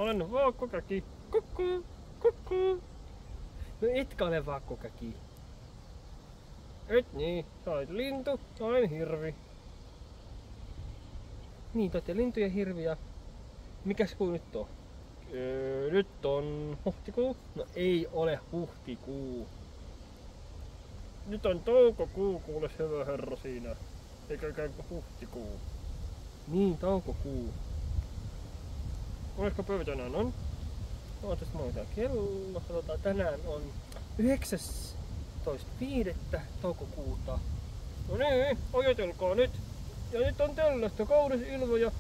Olen vaakkokäki. Kukku, kukku. No etkä ole vaakkokäki. Et niin, sä olet lintu, olen hirvi. Niin, te olette lintu ja hirvi ja... Mikäs kuu nyt on? Nyt on huhtikuu. No ei ole huhtikuu. Nyt on toukokuu, kuule hyvä herra siinä. Eikä käy huhtikuu. Niin, toukokuu. Olisiko päivä tänään on? Ootas mä otan kello. Katsotaan, tänään on 19.5. toukokuuta. No niin, ajatelkaa nyt. Ja nyt on tällaista kaunis ilma ja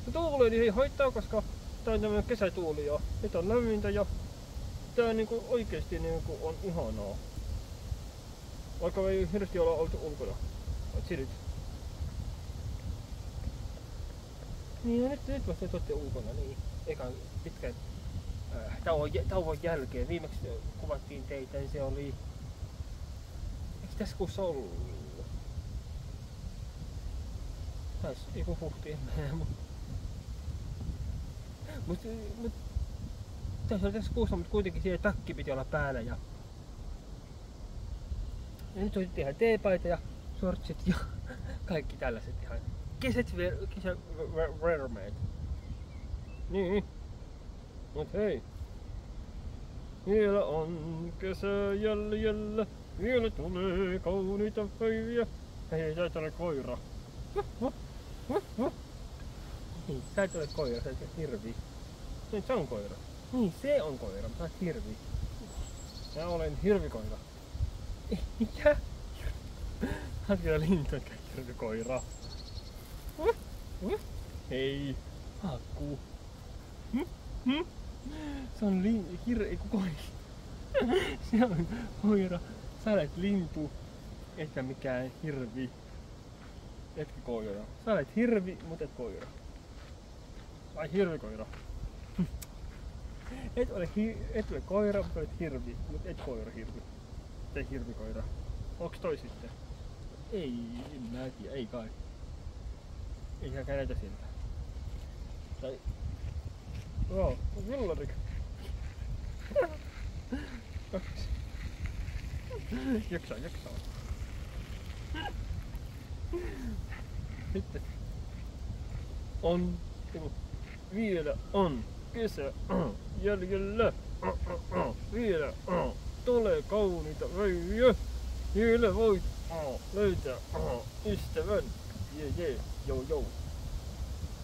se tuulee niin ei haittaa, koska tää on tämmönen kesätuuli ja nyt on lämmintä ja tää niinku oikeesti niinku on ihanaa. Vaikka me ei hirveesti olla oltu ulkona. Paitsi nyt. Niin ja nyt vasta te olette ulkona, niin. Eikä pitkän tauon jälkeen. Viimeksi kuvattiin teitä, niin se oli... Eikö tässä kuussa ollut? Taisi joku huhti, en mene, mut tässä oli tässä kuussa, mutta kuitenkin siihen takki piti olla päällä ja nyt on ihan teepaita ja shortsit ja kaikki tällaiset ihan kesävermeet. Niin. Mut hei. Vielä on kesä jäljellä. Vielä tulee kauniita päiviä. Hei, sä et ole koira. Niin, sä et ole koira, sä et ole hirvi. Niin, se on koira. Niin, se on koira, mutta sä oot hirvi. Mä olen hirvikoira. Mikä? Sä oot kyllä lintu, etkä hirvikoira. Hei, hakkuu. Se on koira. Se on koira. Sä olet lintu, etkä mikään hirvi. Etkä koira. Sä olet hirvi, mut et koira. Vai hirvikoira. Et ole koira, mutta olet hirvi, mut et koira hirvi. Te hirvikoira. Onks toi sitten? Ei, en mä tiedä, ei kai. Ei ihan näytä siltä. Tai... Joo, villarik. Jaksaa. Sitten on, vielä on kesä jäljellä. Vielä tulee kauniita päiviä. Vielä voit löytää ystävän. Jee, joo.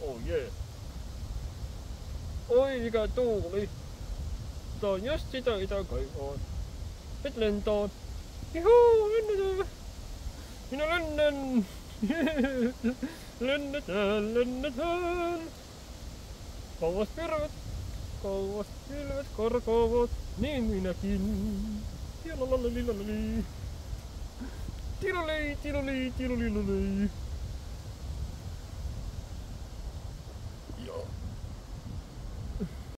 Oh jee. Oi mikä tuuli. Tää on just sitä itä kaivaan. Nyt lentoon. Juhuu, lennetään. Minä lennän. Lennetään. Kauas pilvet karkaavat, niin minäkin. Tilalalali. Tilali.